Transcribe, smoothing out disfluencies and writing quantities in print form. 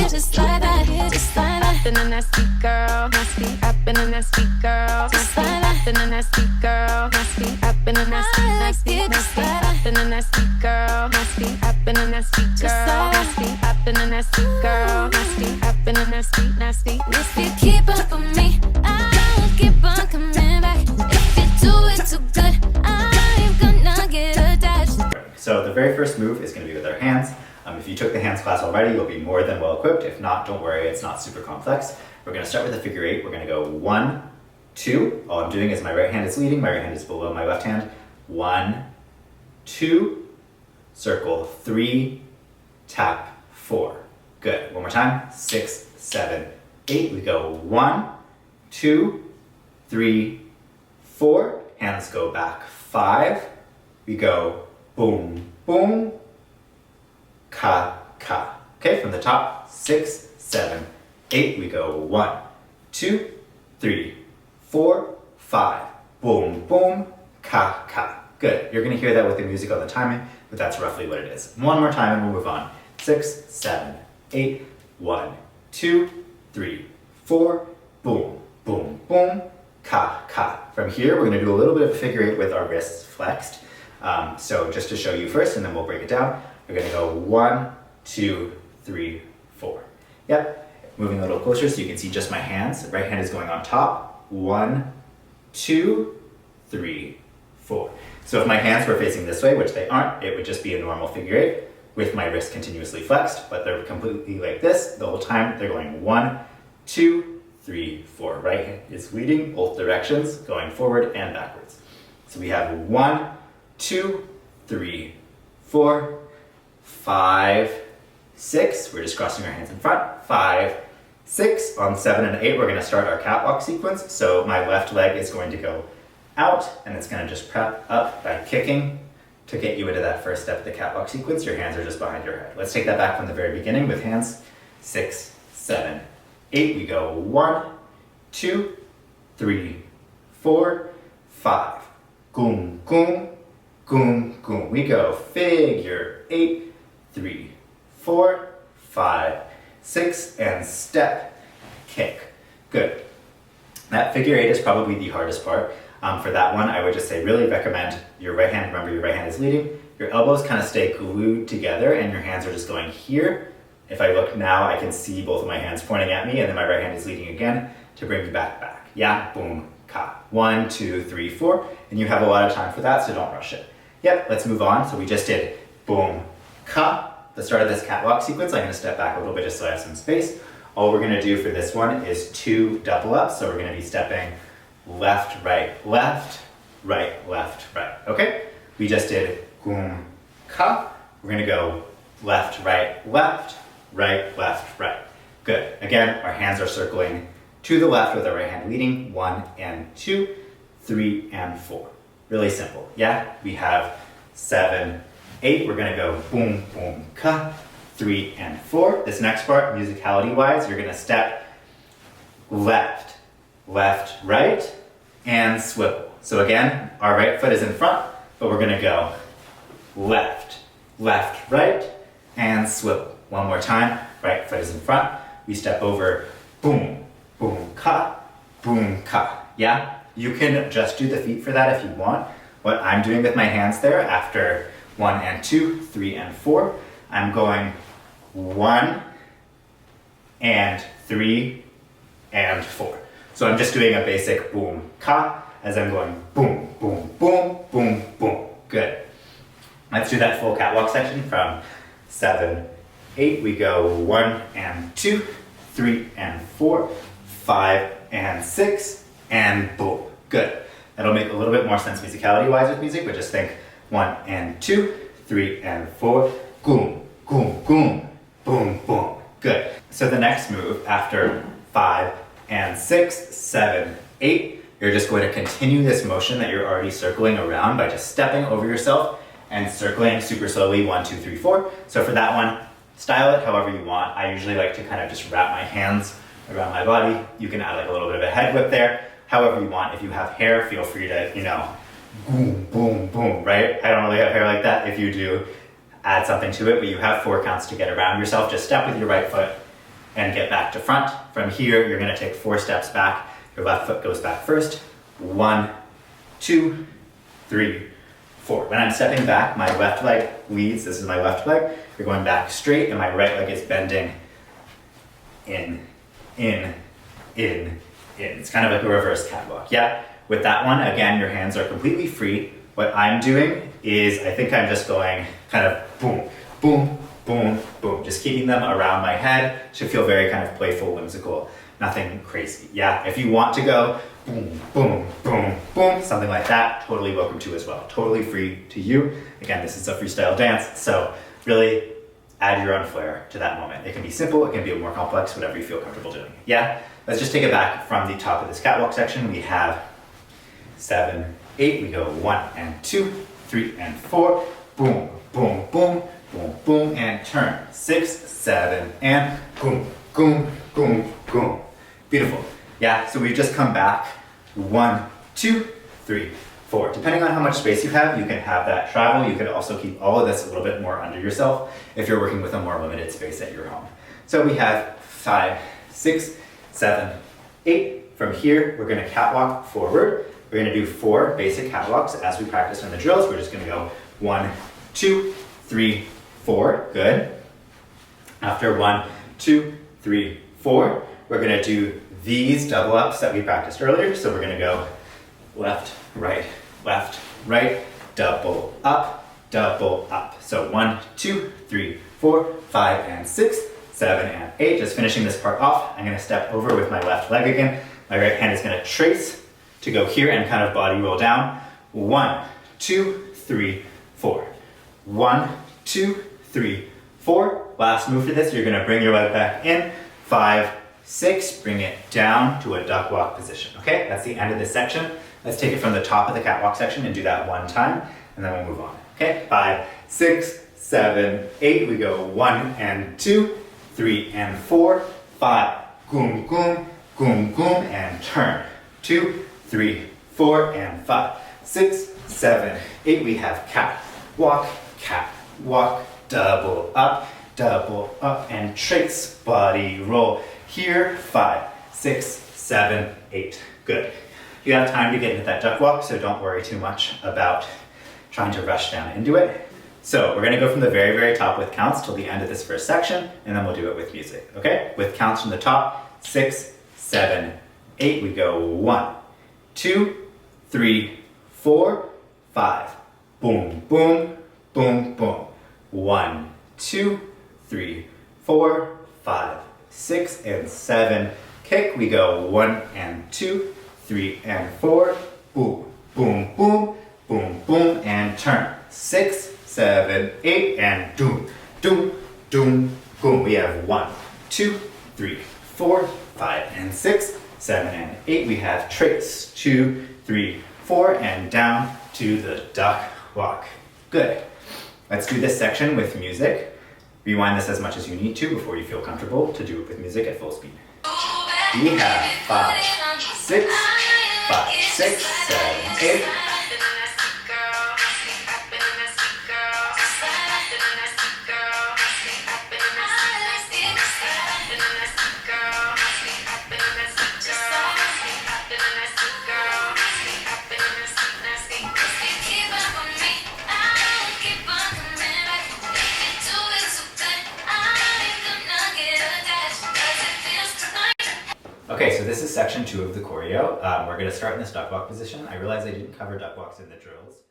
it just like that, just like that. Been a nasty girl, nasty. I've been a nasty girl, just like that. Been a nasty girl, nasty. I've been a nasty, nasty, nasty. I've been a nasty girl, nasty. I've been a nasty girl, nasty. I've been a nasty girl, nasty. I've been a nasty, nasty. If you keep up with me, I will keep on coming back. If you do it too good, I'm gonna get attached. So the very first move is going to be with our hands. If you took the hands class already, you'll be more than well equipped. If not, don't worry, it's not super complex. We're going to start with a figure eight. We're going to go 1, 2. All I'm doing is my right hand is leading, my right hand is below my left hand. 1, 2, circle, 3, tap, 4. Good. One more time. 6, 7, 8. We go 1, 2, 3, 4. Hands go back. 5. We go boom, boom, ka, ka. Okay, from the top, 6, 7, 8. We go 1, 2, 3, 4, 5. Boom, boom, ka, ka. Good. You're going to hear that with the music all the time, but that's roughly what it is. One more time and we'll move on. 6, 7, 8. 1, 2, 3, 4. Boom, boom, boom, ka, ka. From here, we're going to do a little bit of a figure eight with our wrists flexed. So just to show you first, and then we'll break it down. We're going to go 1, 2, 3, 4. Yep. Moving a little closer so you can see just my hands. Right hand is going on top. 1, 2, 3, 4. So if my hands were facing this way, which they aren't, it would just be a normal figure eight with my wrist continuously flexed, but they're completely like this the whole time. They're going 1, 2, 3, 4. Right hand is leading both directions, going forward and backwards. So we have 1, 2, 3, 4, 5, 6. We're just crossing our hands in front. 5, 6. On 7 and 8, we're going to start our catwalk sequence. So my left leg is going to go out, and it's going to just prep up by kicking to get you into that first step of the catwalk sequence. Your hands are just behind your head. Let's take that back from the very beginning with hands. 6, 7, 8. We go 1, 2, 3, 4, 5. Goom, goom, goom, goom. We go figure 8, 3, 4, 5, 6, and step, kick. Good. That figure eight is probably the hardest part. For that one, I would just say really recommend your right hand. Remember, your right hand is leading. Your elbows kind of stay glued together and your hands are just going here. If I look now, I can see both of my hands pointing at me and then my right hand is leading again to bring you back. Yeah, boom, ka. 1, 2, 3, 4. And you have a lot of time for that, so don't rush it. Yep, let's move on. So we just did boom, ka. The start of this catwalk sequence, I'm going to step back a little bit just so I have some space. All we're going to do for this one is 2 double ups. So we're going to be stepping left, right, left, right, left, right. Okay? We just did boom, ka. We're going to go left, right, left, right, left, right. Good. Again, our hands are circling to the left with our right hand leading. 1 and 2, 3 and 4. Really simple. Yeah? We have 7, 8. We're going to go boom, boom, ka. 3 and 4. This next part, musicality-wise, you're going to step left, left, right, and swivel. So again, our right foot is in front, but we're going to go left, left, right, and swivel. One more time, right foot is in front. We step over, boom, boom, ka, boom, ka. Yeah? You can just do the feet for that if you want. What I'm doing with my hands there after 1 and 2, 3 and 4, I'm going 1 and 3 and 4. So I'm just doing a basic boom, ka, as I'm going boom, boom, boom, boom, boom. Good. Let's do that full catwalk section from 7, 8. We go 1 and 2, 3 and 4, 5 and 6, and boom. Good. That'll make a little bit more sense musicality-wise with music, but just think 1 and 2, 3 and 4, goom, goom, goom, boom, boom. Good. So the next move after 5 and 6, 7, 8, you're just going to continue this motion that you're already circling around by just stepping over yourself and circling super slowly, 1, 2, 3, 4. So for that one, style it however you want. I usually like to kind of just wrap my hands around my body. You can add like a little bit of a head whip there, however you want. If you have hair, feel free to, boom, boom, boom, right? I don't really have hair like that. If you do, add something to it, but you have 4 counts to get around yourself. Just step with your right foot and get back to front. From here, you're gonna take 4 steps back. Your left foot goes back first. 1, 2, 3, 4. When I'm stepping back, my left leg leads. This is my left leg. You're going back straight, and my right leg is bending in, in, in. It's kind of like a reverse catwalk, yeah? With that one, again, your hands are completely free. What I'm doing is, I think I'm just going kind of boom, boom, boom, boom. Just keeping them around my head. Should feel very kind of playful, whimsical. Nothing crazy, yeah? If you want to go boom, boom, boom, boom, something like that, totally welcome to as well. Totally free to you. Again, this is a freestyle dance, so really add your own flair to that moment. It can be simple, it can be more complex, whatever you feel comfortable doing. Yeah? Let's just take it back from the top of this catwalk section. We have 7, 8. We go 1 and 2, 3 and 4. Boom, boom, boom, boom, boom, and turn. 6, 7, and boom, boom, boom, boom. Beautiful. Yeah, so we've just come back. 1, 2, 3, 4. Depending on how much space you have, you can have that travel. You could also keep all of this a little bit more under yourself if you're working with a more limited space at your home. So we have 5, 6, 7, 8. From here, we're gonna catwalk forward. We're gonna do 4 basic catwalks as we practiced in the drills. We're just gonna go 1, 2, 3, 4. Good. After 1, 2, 3, 4, we're gonna do these double ups that we practiced earlier. So we're gonna go left, right, double up, double up. So 1, 2, 3, 4, 5, and 6, 7, and 8. Just finishing this part off. I'm gonna step over with my left leg again. My right hand is gonna trace to go here and kind of body roll down. 1, 2, 3, 4. 1, 2, 3, 4. Last move for this, you're gonna bring your leg back in. 5, 6, bring it down to a duck walk position. Okay, that's the end of this section. Let's take it from the top of the catwalk section and do that one time, and then we'll move on. Okay, 5, 6, 7, 8. We go 1 and 2, 3 and 4, 5. Goom, goom, goom, goom, and turn. 2, 3, 4, and 5, 6, 7, 8. We have cat, walk, double up, and trace, body roll. Here, 5, 6, 7, 8. Good. You have time to get into that duck walk, so don't worry too much about trying to rush down into it. So we're gonna go from the very, very top with counts till the end of this first section, and then we'll do it with music, okay? With counts from the top, 6, 7, 8. We go 1, 2, 3, 4, 5. Boom, boom, boom, boom. 1, 2, 3, 4, 5, 6, and 7. Kick, we go 1 and 2, 3 and 4. Boom, boom, boom, boom, boom, and turn. 6, 7, 8, and doom, doom, doom, boom. We have 1, 2, 3, 4, 5, and 6, 7, and 8. We have trace. 2, 3, 4, and down to the duck walk. Good. Let's do this section with music. Rewind this as much as you need to before you feel comfortable to do it with music at full speed. We have 5, 6, 5, 6, 7, 8. Okay, so this is section 2 of the choreo. We're gonna start in this duck walk position. I realize I didn't cover duck walks in the drills.